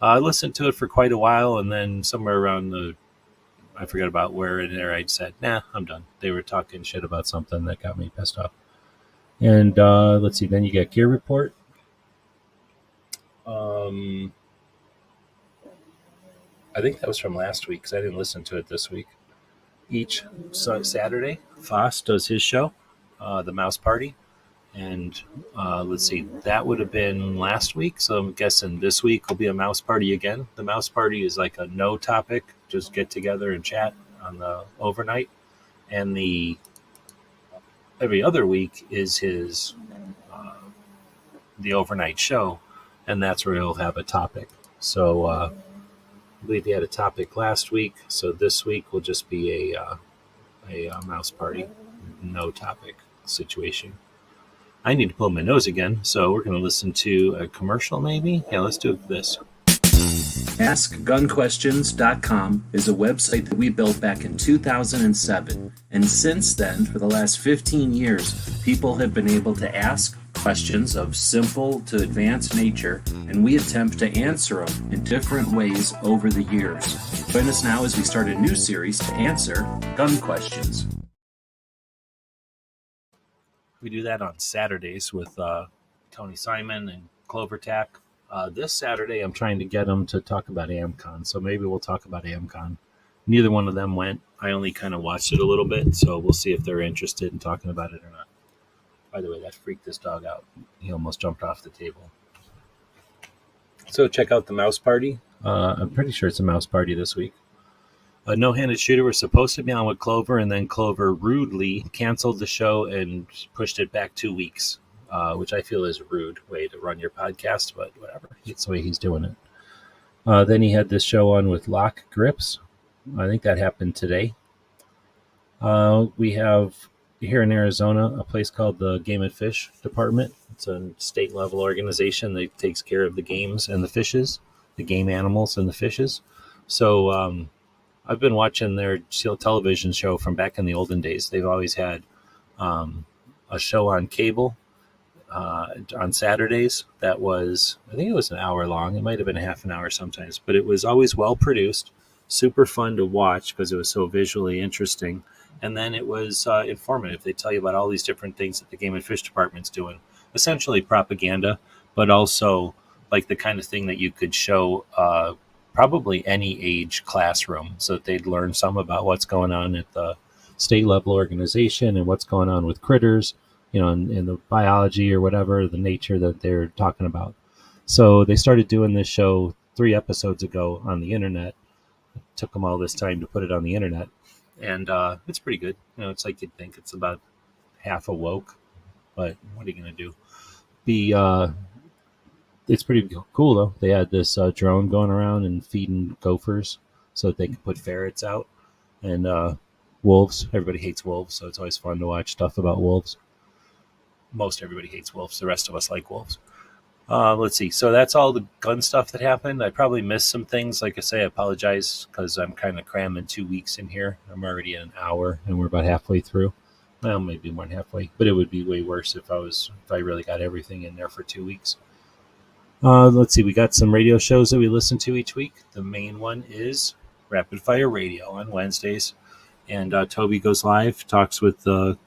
I listened to it for quite a while, and then somewhere around I forgot about where in there I said, nah, I'm done. They were talking shit about something that got me pissed off. And let's see, then you get Gear Report. I think that was from last week because I didn't listen to it this week. Each Saturday, Foss does his show, The Mouse Party. And let's see, that would have been last week. So I'm guessing this week will be a mouse party again. The mouse party is like a no topic, just get together and chat on the overnight. And the every other week is his the overnight show, and that's where he'll have a topic. So I believe he had a topic last week. So this week will just be a mouse party, no topic situation. I need to pull my nose again, so we're going to listen to a commercial maybe? Yeah, let's do this. AskGunQuestions.com is a website that we built back in 2007, and since then, for the last 15 years, people have been able to ask questions of simple to advanced nature, and we attempt to answer them in different ways over the years. Join us now as we start a new series to answer gun questions. We do that on Saturdays with Tony Simon and Clover Tack. This Saturday, I'm trying to get them to talk about AmCon, so maybe we'll talk about AmCon. Neither one of them went. I only kind of watched it a little bit, so we'll see if they're interested in talking about it or not. By the way, that freaked this dog out. He almost jumped off the table. So check out the Mouse Party. I'm pretty sure it's a Mouse Party this week. A No-Handed Shooter was supposed to be on with Clover, and then Clover rudely canceled the show and pushed it back 2 weeks, which I feel is a rude way to run your podcast, but whatever. It's the way he's doing it. Then he had this show on with Lock Grips. I think that happened today. We have, here in Arizona, a place called the Game and Fish Department. It's a state-level organization that takes care of the games and the fishes, the game animals and the fishes. So, I've been watching their television show from back in the olden days. They've always had a show on cable on Saturdays that was, I think it was an hour long. It might have been a half an hour sometimes, but it was always well produced, super fun to watch because it was so visually interesting. And then it was informative. They tell you about all these different things that the Game and Fish Department's doing. Essentially propaganda, but also like the kind of thing that you could show probably any age classroom so that they'd learn some about what's going on at the state level organization and what's going on with critters, in the biology or whatever, the nature that they're talking about. So they started doing this show 3 episodes ago on the internet. It took them all this time to put it on the internet. And it's pretty good. It's like you'd think it's about half awoke, but what are you going to do? It's pretty cool, though. They had this drone going around and feeding gophers so that they can put ferrets out. And wolves. Everybody hates wolves, so it's always fun to watch stuff about wolves. Most everybody hates wolves. The rest of us like wolves. Let's see. So that's all the gun stuff that happened. I probably missed some things. Like I say, I apologize because I'm kind of cramming 2 weeks in here. I'm already at an hour, and we're about halfway through. Well, maybe more than halfway, but it would be way worse if I really got everything in there for 2 weeks. Let's see. We got some radio shows that we listen to each week. The main one is Rapid Fire Radio on Wednesdays, and Toby goes live, talks with the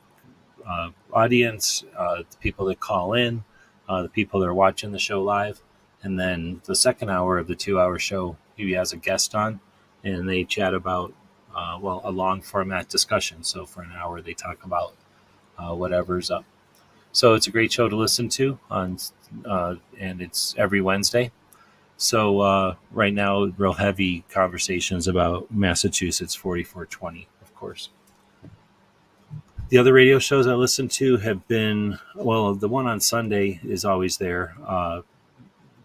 audience, the people that call in, the people that are watching the show live, and then the second hour of the 2-hour show, he has a guest on, and they chat about a long format discussion. So for an hour, they talk about whatever's up. So it's a great show to listen to and it's every Wednesday. So right now, real heavy conversations about Massachusetts 4420, of course. The other radio shows I listen to have been, the one on Sunday is always there,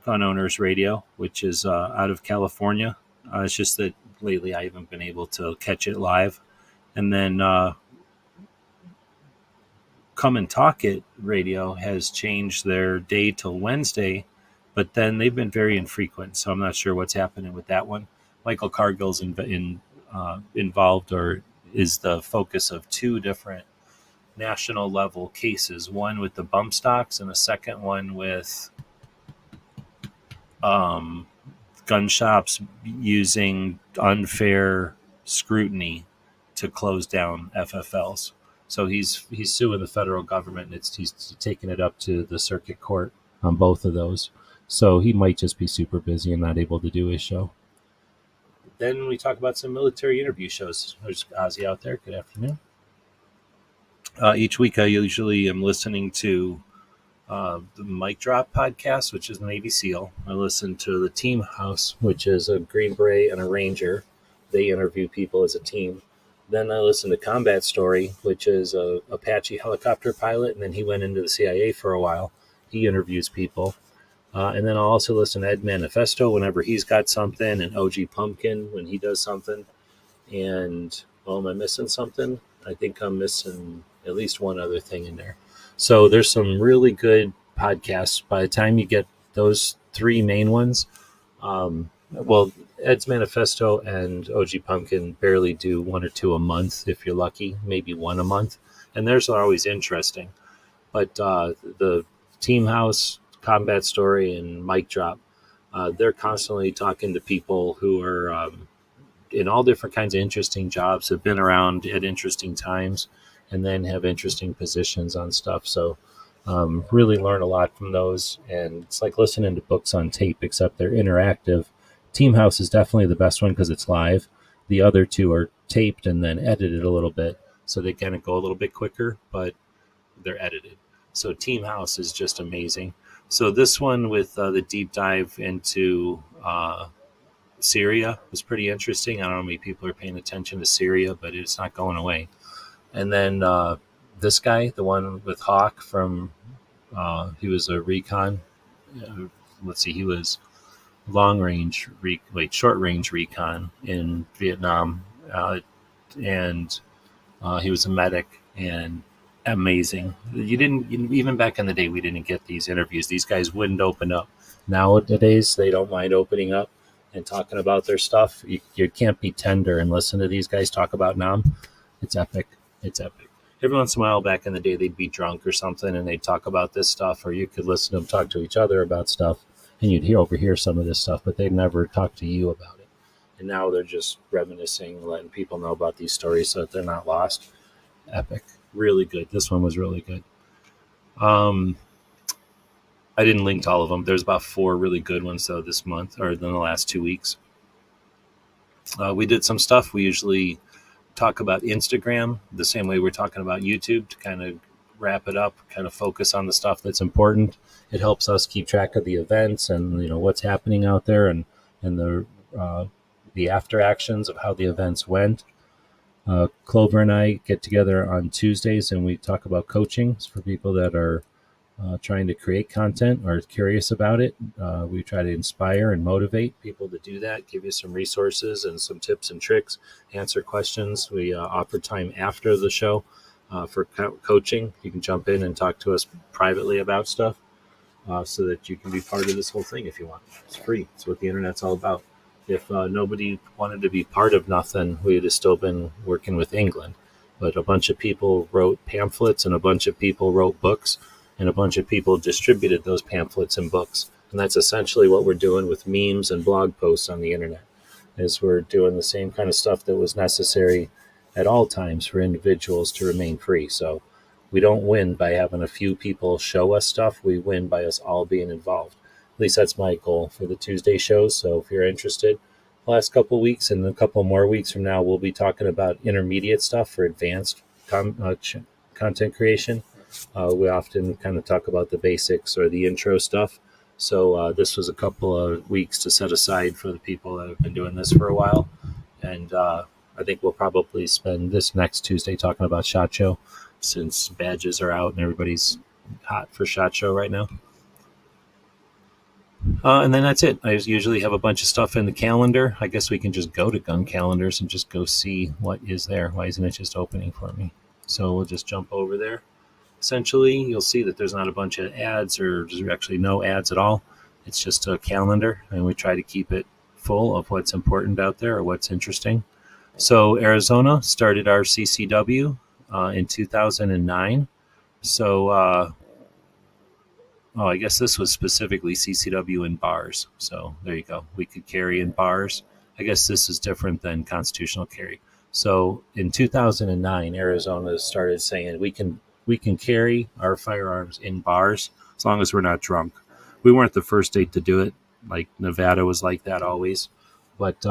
Gun Owners Radio, which is out of California. It's just that lately I haven't been able to catch it live. And then Come and Talk It Radio has changed their day till Wednesday, but then they've been very infrequent, so I'm not sure what's happening with that one. Michael Cargill's involved, or is the focus of 2 different national level cases, one with the bump stocks and a second one with gun shops using unfair scrutiny to close down FFLs. So he's suing the federal government, and he's taking it up to the circuit court on both of those. So he might just be super busy and not able to do his show. Then we talk about some military interview shows. There's Ozzy out there. Good afternoon. Each week I usually am listening to the Mic Drop podcast, which is the Navy SEAL. I listen to the Team House, which is a Green Beret and a Ranger. They interview people as a team. Then I listen to Combat Story, which is a Apache helicopter pilot, and then he went into the CIA for a while. He interviews people. And then I'll also listen to Ed Manifesto whenever he's got something, and OG Pumpkin when he does something. And, am I missing something? I think I'm missing at least one other thing in there. So there's some really good podcasts. By the time you get those 3 main ones, Ed's Manifesto and OG Pumpkin barely do 1 or 2 a month if you're lucky, maybe 1 a month. And theirs are always interesting. But the Team House, Combat Story, and Mic Drop, they're constantly talking to people who are in all different kinds of interesting jobs, have been around at interesting times, and then have interesting positions on stuff. So really learn a lot from those. And it's like listening to books on tape, except they're interactive. Team House is definitely the best one because it's live. The other 2 are taped and then edited a little bit, so they kind of go a little bit quicker, but they're edited. So Team House is just amazing. So this one with the deep dive into Syria was pretty interesting. I don't know how many people are paying attention to Syria, but it's not going away. And then this guy, the one with Hawk from, he was a recon. He was short range recon in Vietnam, and he was a medic, and amazing. Even back in the day, we didn't get these interviews. These guys wouldn't open up. Nowadays, they don't mind opening up and talking about their stuff. You can't be tender and listen to these guys talk about Nam. It's epic. It's epic. Every once in a while, back in the day, they'd be drunk or something, and they'd talk about this stuff, or you could listen to them talk to each other about stuff, and you'd overhear some of this stuff, but they'd never talk to you about it. And now they're just reminiscing, letting people know about these stories so that they're not lost. Epic. Really good. This one was really good. I didn't link to all of them. There's about 4 really good ones, though, this month, or in the last 2 weeks. We did some stuff. We usually talk about Instagram the same way we're talking about YouTube, to kind of wrap it up, kind of focus on the stuff that's important. It helps us keep track of the events and what's happening out there, and the after actions of how the events went. Clover and I get together on Tuesdays, and we talk about coaching for people that are trying to create content or curious about it. We try to inspire and motivate people to do that, give you some resources and some tips and tricks, answer questions. We offer time after the show for coaching. You can jump in and talk to us privately about stuff so that you can be part of this whole thing if you want. It's free. It's what the internet's all about. If nobody wanted to be part of nothing, we'd have still been working with England. But a bunch of people wrote pamphlets and a bunch of people wrote books and a bunch of people distributed those pamphlets and books. And that's essentially what we're doing with memes and blog posts on the internet, is we're doing the same kind of stuff that was necessary at all times for individuals to remain free. So we don't win by having a few people show us stuff. We win by us all being involved. At least that's my goal for the Tuesday shows. So if you're interested, the last couple of weeks and a couple more weeks from now, we'll be talking about intermediate stuff for advanced content creation. We often kind of talk about the basics or the intro stuff. So this was a couple of weeks to set aside for the people that have been doing this for a while. And I think we'll probably spend this next Tuesday talking about SHOT Show, since badges are out and everybody's hot for SHOT Show right now. And then that's it. I usually have a bunch of stuff in the calendar. I guess we can just go to gun calendars and just go see what is there. Why isn't it just opening for me? So we'll just jump over there. Essentially, you'll see that there's not a bunch of ads, or there's actually no ads at all. It's just a calendar, and we try to keep it full of what's important out there or what's interesting. So Arizona started our CCW in 2009. So, I guess this was specifically CCW in bars. So there you go. We could carry in bars. I guess this is different than constitutional carry. So in 2009, Arizona started saying we can carry our firearms in bars as long as we're not drunk. We weren't the first state to do it. Like Nevada was like that always, but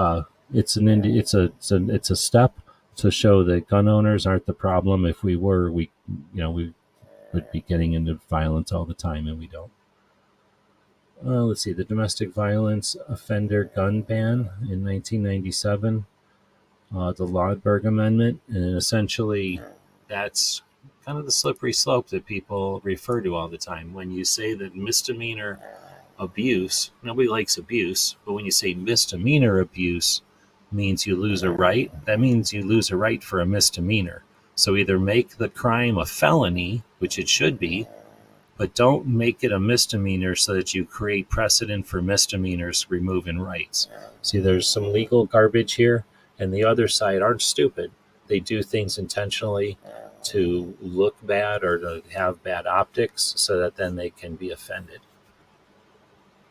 it's a step to show that gun owners aren't the problem. If we were, we would be getting into violence all the time, and we don't. Let's see, the domestic violence offender gun ban in 1997, the Lodberg Amendment, and essentially that's kind of the slippery slope that people refer to all the time. When you say that misdemeanor abuse, nobody likes abuse, but when you say misdemeanor abuse means you lose a right, that means you lose a right for a misdemeanor. So either make the crime a felony, which it should be, but don't make it a misdemeanor so that you create precedent for misdemeanors removing rights. See, there's some legal garbage here, and the other side aren't stupid. They do things intentionally to look bad or to have bad optics so that then they can be offended.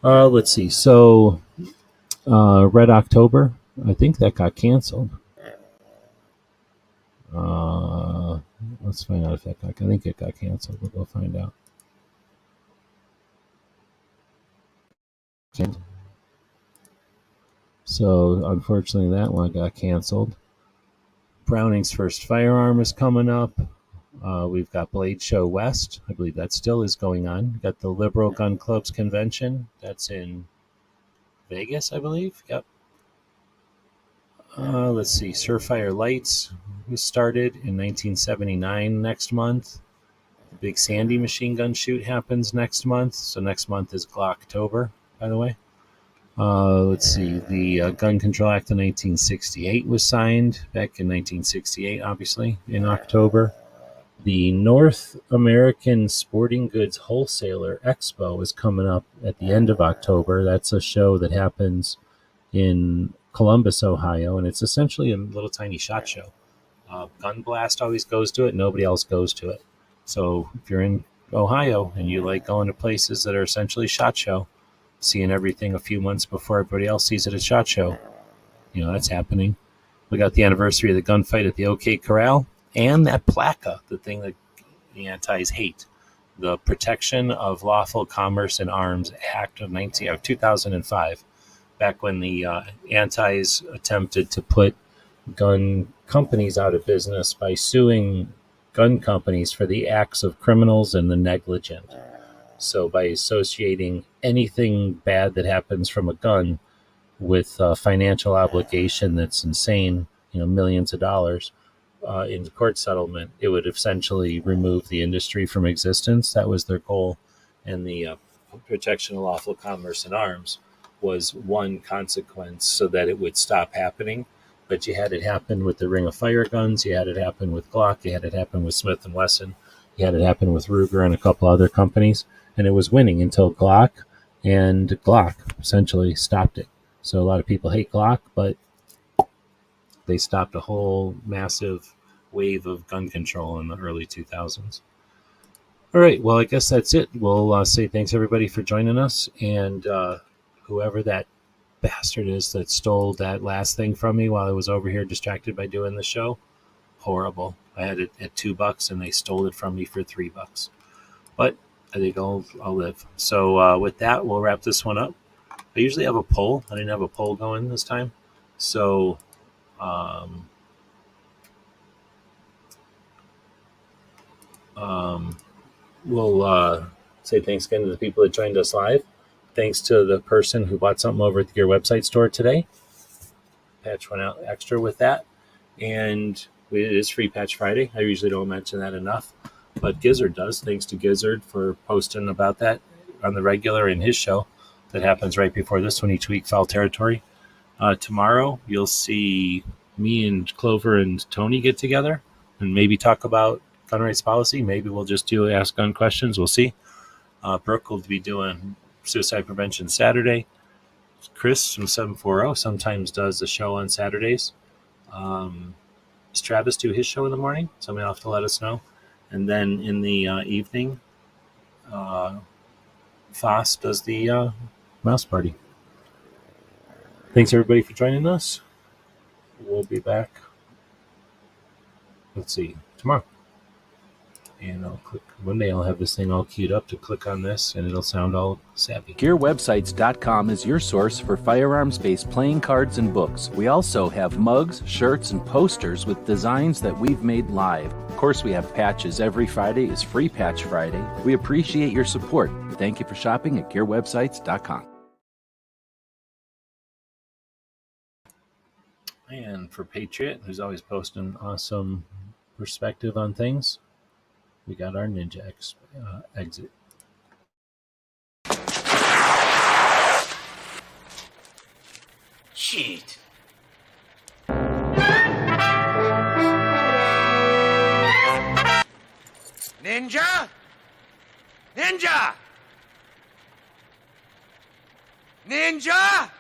Let's see. So Red October, I think that got canceled. Let's find out if that got, I think it got canceled. We'll go find out. So unfortunately that one got canceled. Browning's first firearm is coming up. We've got Blade Show West. I believe that still is going on. We've got the Liberal Gun Clubs Convention. That's in Vegas, I believe. Yep. Let's see. Surefire Lights was started in 1979 next month. The Big Sandy machine gun shoot happens next month. So next month is Glocktober, by the way. Let's see. The Gun Control Act of 1968 was signed back in 1968, obviously, in October. The North American Sporting Goods Wholesaler Expo is coming up at the end of October. That's a show that happens in Columbus, Ohio, and it's essentially a little tiny SHOT Show. Gun Blast always goes to it. Nobody else goes to it. So if you're in Ohio and you like going to places that are essentially SHOT Show, seeing everything a few months before everybody else sees it at SHOT Show, that's happening. We got the anniversary of the gunfight at the OK Corral and that PLACA, the thing that the antis hate, the Protection of Lawful Commerce in Arms Act of 2005, back when the antis attempted to put gun companies out of business by suing gun companies for the acts of criminals and the negligent. So by associating anything bad that happens from a gun with a financial obligation that's insane, millions of dollars in court settlement, it would essentially remove the industry from existence. That was their goal. and the protection of lawful commerce in arms was one consequence so that it would stop happening. But you had it happen with the Ring of Fire guns, you had it happen with Glock, you had it happen with Smith & Wesson, you had it happen with Ruger and a couple other companies, and it was winning until Glock essentially stopped it. So a lot of people hate Glock, but they stopped a whole massive wave of gun control in the early 2000s. All right, well, I guess that's it. We'll say thanks, everybody, for joining us, and whoever that bastard is that stole that last thing from me while I was over here distracted by doing the show, horrible. I had it at $2 and they stole it from me for $3. But I think I'll live. So with that, we'll wrap this one up. I usually have a poll. I didn't have a poll going this time. So we'll say thanks again to the people that joined us live. Thanks to the person who bought something over at the Gear website store today. Patch went out extra with that. And it is Free Patch Friday. I usually don't mention that enough, but Gizzard does. Thanks to Gizzard for posting about that on the regular in his show that happens right before this one each week, Foul Territory. Tomorrow, you'll see me and Clover and Tony get together and maybe talk about gun rights policy. Maybe we'll just do Ask Gun Questions. We'll see. Brooke will be doing suicide prevention Saturday. Chris from 740 sometimes does the show on Saturdays. Does Travis do his show in the morning? Somebody will have to let us know. And then in the evening, Foss does the mouse party. Thanks, everybody, for joining us. We'll be back, let's see, tomorrow. And I'll click, one day I'll have this thing all queued up to click on this, and it'll sound all savvy. GearWebsites.com is your source for firearms-based playing cards and books. We also have mugs, shirts, and posters with designs that we've made live. Of course, we have patches. Every Friday is Free Patch Friday. We appreciate your support. Thank you for shopping at GearWebsites.com. And for Patriot, who's always posting awesome perspective on things, we got our Ninja exit. Shit. Ninja? Ninja! Ninja!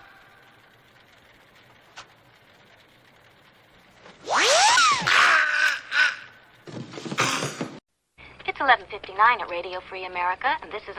It's 11:59 at Radio Free America, and this is